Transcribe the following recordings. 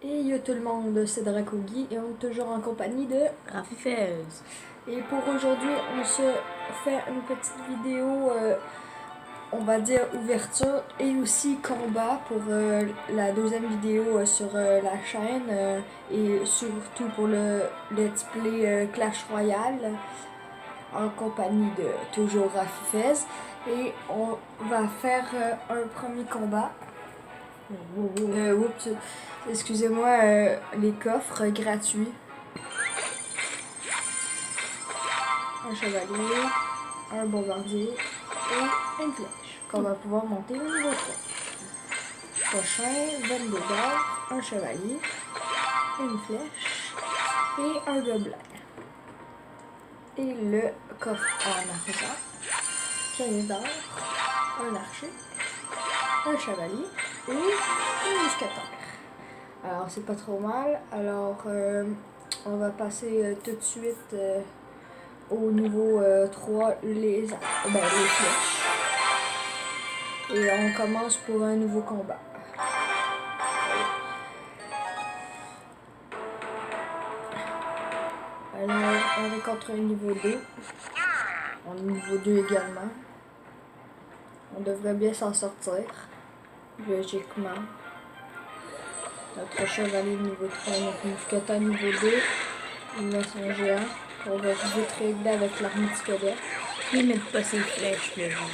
Et yo tout le monde, c'est Dracogi et on est toujours en compagnie de Rafi Fez. Et pour aujourd'hui, on se fait une petite vidéo, on va dire ouverture et aussi combat pour la deuxième vidéo sur la chaîne et surtout pour le Let's Play Clash Royale en compagnie de toujours Rafi Fez. Et on va faire un premier combat. Oups, excusez-moi, les coffres gratuits. Un chevalier, un bombardier et une flèche qu'on va pouvoir monter au niveau 3. Prochain, 22 d'or, un chevalier, une flèche et un gobelin. Et le coffre en argent, 15 d'or, un archer, un chevalier et un mousquetaire. Alors c'est pas trop mal, alors on va passer tout de suite au niveau 3 les flèches. Et on commence pour un nouveau combat. Alors on est contre un niveau 2. On est niveau 2 également. On devrait bien s'en sortir. Logiquement. Notre chevalier niveau 3, notre mousquetaire niveau 2. Il a son géant. On va vite régler avec l'armée de squelette. Ils mettent pas ses flèches, le jour.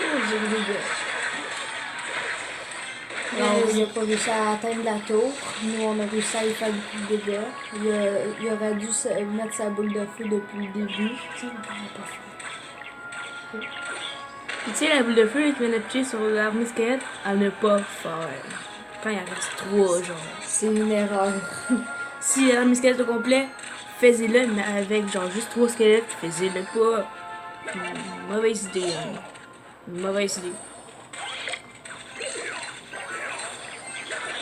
Oh, j'ai eu des gars. Il n'a pas réussi à atteindre la tour. Nous, on a réussi à y faire beaucoup de dégâts. Il aurait dû mettre sa boule de feu depuis le début. Puis tu sais, la boule de feu qui vient de tuer sur l'armée squelette, à ne pas faire. Quand il en reste 3, genre. C'est une erreur. Si l'armée squelette au complet, fais-le, mais avec genre juste 3 squelettes, fais-le pas. Mauvaise idée, hein. Mauvaise idée.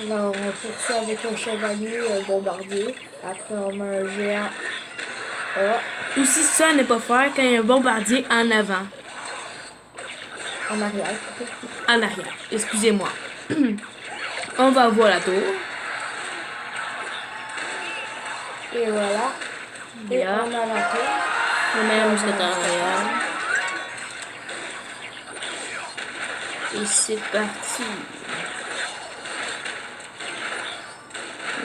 Alors, on poursuit avec un chevalier bombardier. Après, on met un géant. Aussi, ça à ne pas faire quand il y a un bombardier en avant. En arrière. En arrière, excusez-moi. On va voir la tour. Et voilà. Et Bien. on a la tour. Le meilleur mousquetaire en arrière. Et c'est parti.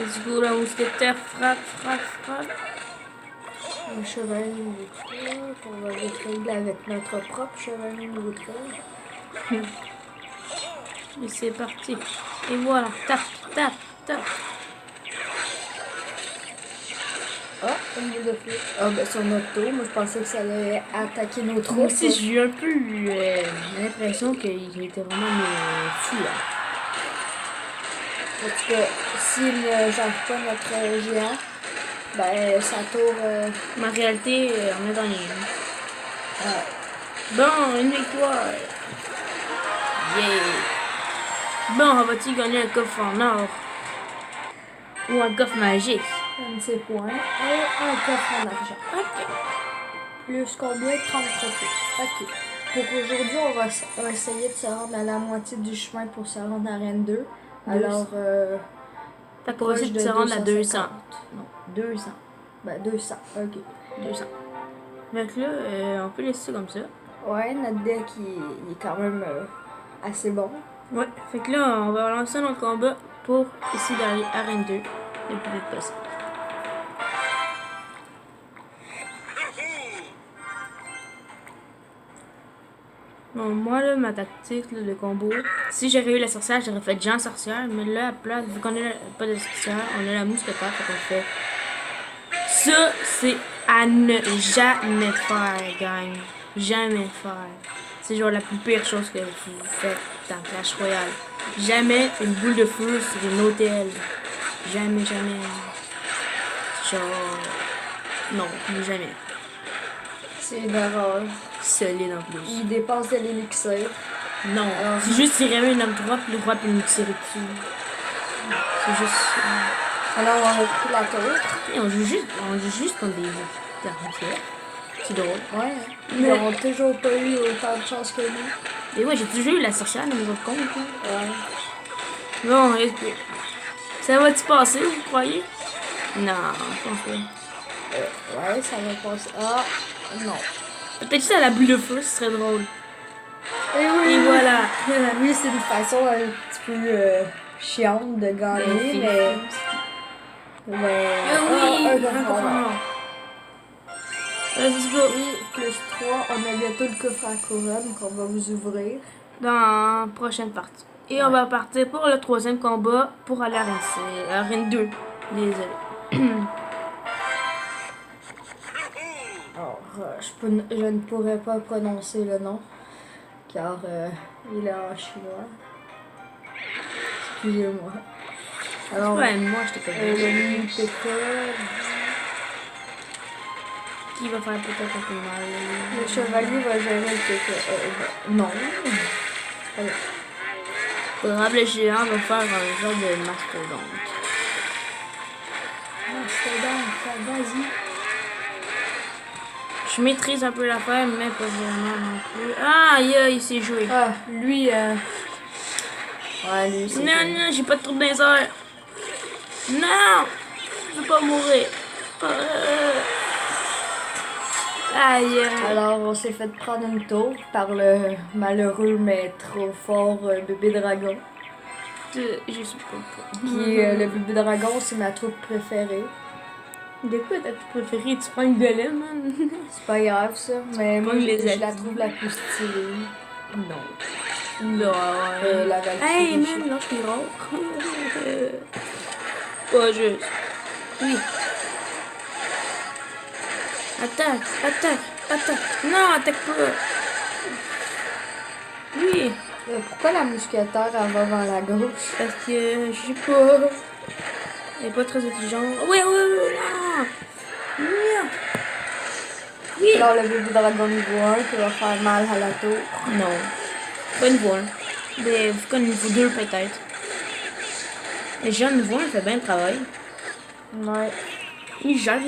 Let's go, la mousquetaire frappe. Un chevalier niveau 3, qu'on va vite régler avec notre propre chevalier niveau 3. Et c'est parti. Et voilà, tape. Ah, une boule de feu. Ah, ben sur notre tour, moi je pensais que ça allait attaquer nos troupes. Moi aussi, j'ai eu un peu l'impression qu'il était vraiment fou là. Parce que s'il ne gère pas notre géant, ben sa tour. Mais en réalité, on a gagné. Bon, une victoire. Yeah. Bon, on va-t-il gagner un coffre en or? Ou un coffre magique? Un de ses points. Et un coffre en argent. Ok. Plus combien? 30 trophées. Ok. Pour aujourd'hui, on va essayer de se rendre à la moitié du chemin pour se rendre à Arène 2. Alors, Fait qu'on va essayer de se rendre à 200. Non, 200. Ben 200, ok. 200. Donc là, on peut laisser ça comme ça. Ouais, notre deck, il est quand même assez bon. Ouais. Fait que là, on va lancer notre combat pour essayer d'aller à Arène 2 le plus vite possible. Bon, moi, là, ma tactique là, de combo, si j'avais eu la sorcière, j'aurais fait Jean sorcière, mais là, à plat, vu qu'on a pas de sorcière, on a la mousquetaire, fait qu'on fait. Ça, c'est à ne jamais faire, gang. Jamais faire. C'est genre la plus pire chose que vous faites dans Clash Royale. Jamais une boule de feu sur une hôtel. Jamais. Genre. Non, plus jamais. C'est une erreur. Solide en plus. Il dépense de l'élixir. Non, c'est juste qu'il ramène un droit puis le droit puis nous tirer dessus. C'est juste. Alors on a pris la tour. Et on joue juste contre des armes. C'est drôle. Ouais. Ils n'auront toujours pas eu autant de chance que nous. Et ouais, j'ai toujours eu la sorcière dans mes autres comptes. Là. Ouais. Bon, respire. Ça va-tu passer, vous croyez? Non, je pense pas. Ouais, ça va passer. Ah, non. Peut-être juste à la boule de feu, ce serait drôle. Et oui! Et voilà. Oui, c'est une façon un petit peu chiante de gagner, mais. Ouais. Oui, Un un coffre coffre en or. noir. Let's go. Et plus 3, on a bientôt le coffre à couronne qu'on va vous ouvrir. Dans la prochaine partie. Et on va partir pour le 3e combat pour aller à Arène 2. Désolé. Alors, je ne pourrais pas prononcer le nom, car il est en chinois. Excusez-moi. Alors, Ouais, moi, je t'ai pas le dit. mini PK, Qui va faire peut-être un peu mal. le chevalier va gérer le PK. Non. Allez. Le géant va faire un genre de mastodonte. Ah, c'est donc, vas-y. Je maîtrise un peu l'affaire, mais pas vraiment non plus. Ah, il s'est joué. Ah, lui, ouais, lui, c'est. Non, j'ai pas de trou dans les airs. Non! Je veux pas mourir. Aïe. Alors, on s'est fait prendre une tour par le malheureux mais trop fort bébé dragon. Je suis pas. Qui, le bébé dragon, c'est ma troupe préférée. De quoi t'as tout préféré? Tu prends une golem, man? C'est pas grave ça, mais moi pognes les je la acquis. trouve la plus stylée. Non. Non. La Valkyrie. Hey, man, lâche les rôles. Pas juste. Oui. Attaque. Non, attaque pas. Oui. Pourquoi la mousquetaire elle va vers la gauche? Parce que, je sais pas. Elle est pas très intelligente. Oui, non. Non. Oui. Alors le bébé dragon niveau 1 qui va faire mal à la tour. Non. Pas niveau 1. Mais faut niveau 2 peut-être. Les gens niveau 1 fait bien le travail. Ouais. Il gère.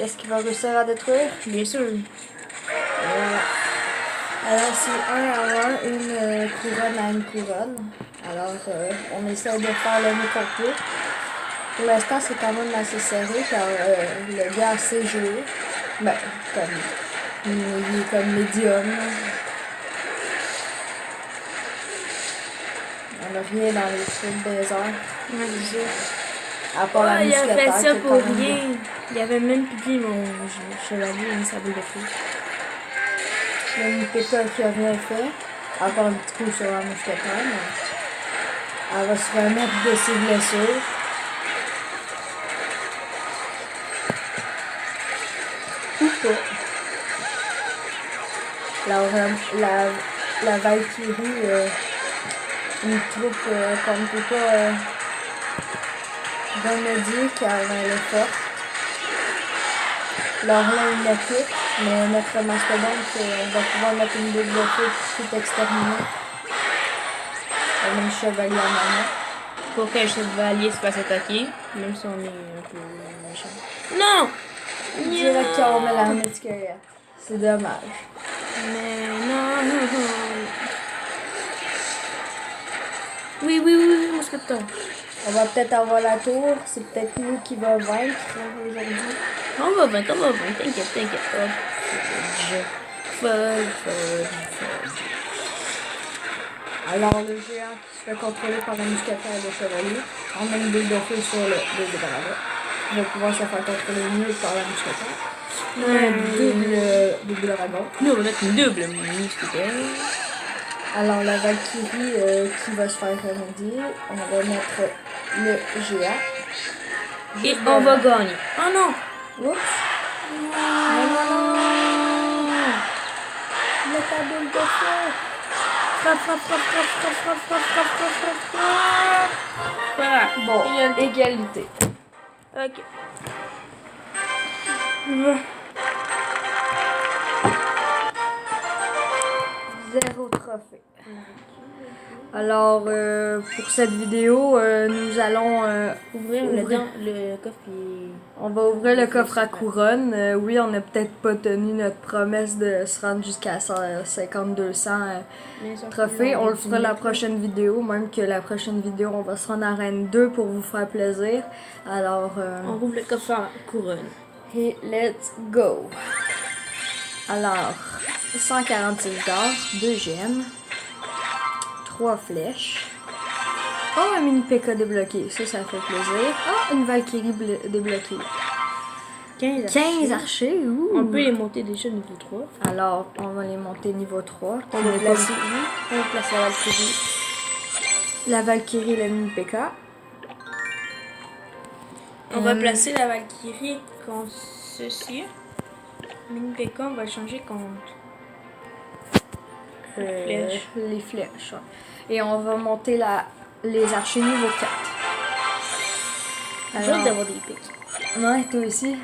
Est-ce qu'il va réussir à détruire? Bien sûr. Voilà. Alors c'est 1 à 1, une couronne à une couronne. Alors on essaie de faire le mieux qu'on peut. Pour l'instant c'est quand même assez serré car le gars sait jouer. Ben, il est comme médium. On n'a rien dans les trucs des airs. À part la Il a mousquetaire. fait ça qui est pour quand même rien. Il avait même piqué mon chevalier et sa boule de feu. le Nipeka qui a rien fait. À part un petit coup sur la mousquetaire. Mais elle va se remettre de ses blessures. Ou pas. Alors, la Valkyrie, une troupe qu'on ne peut pas remédier car elle est forte. Alors là, il la pique, mais notre mastodonte, on va pouvoir mettre une boule de feu pour tout exterminer. On a le chevalier à main. Pour que le chevalier se fasse attaquer, même si on est un peu méchant. Non! Direct qu'on met l'armée de squelette. C'est dommage. Mais non! Oui, mousquetaire. On va peut-être avoir la tour. C'est peut-être nous qui va vaincre aujourd'hui. On va vaincre, t'inquiète. Hop. Folle. Alors le géant qui se fait contrôler par un mousquetaire et le chevalier. On met une boule de feu sur le dragon. Il va pouvoir se faire contrôler mieux par la mousquetaire. On a un double dragon. Nous, on va mettre une double mousquetaire. Alors la Valkyrie qui va se faire remédier. On va mettre le géant. Et on va gagner. Oh non! Oups! Non! Mets ta boule de feu! Frappe. Voilà. Bon, égalité. Ok. Zéro trophée. Alors, pour cette vidéo, nous allons Ouvrir le coffre et... on va ouvrir le coffre à couronne. Oui, on n'a peut-être pas tenu notre promesse de se rendre jusqu'à 150-200 trophées. On le fera la prochaine vidéo, même que la prochaine vidéo, on va se rendre à Reine 2 pour vous faire plaisir. Alors, On ouvre le coffre à couronne. et let's go! Alors, 146 d'or, 2 gemmes, 3 flèches. Oh, un mini PK débloqué, ça fait plaisir. Oh, une Valkyrie débloquée. 15 archers, ouh. On peut les monter déjà niveau 3. Alors, on va les monter niveau 3. On va placer la Valkyrie. La Valkyrie et le mini PK. On va placer la Valkyrie contre ceci. Mini PK, on va le changer contre les flèches. Ouais. Et on va monter les archers niveau 4. J'ai hâte d'avoir des pics. Ouais, toi aussi.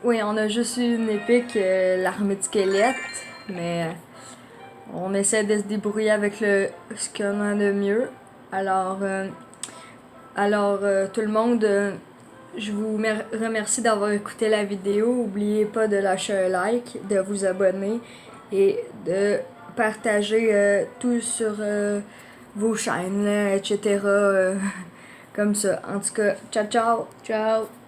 Oui, on a juste eu une épique, l'armée de squelettes, mais on essaie de se débrouiller avec ce qu'on a de mieux. Alors, tout le monde, je vous remercie d'avoir écouté la vidéo. N'oubliez pas de lâcher un like, de vous abonner et de partager tout sur vos chaînes, etc. Comme ça. En tout cas, ciao ciao! Ciao!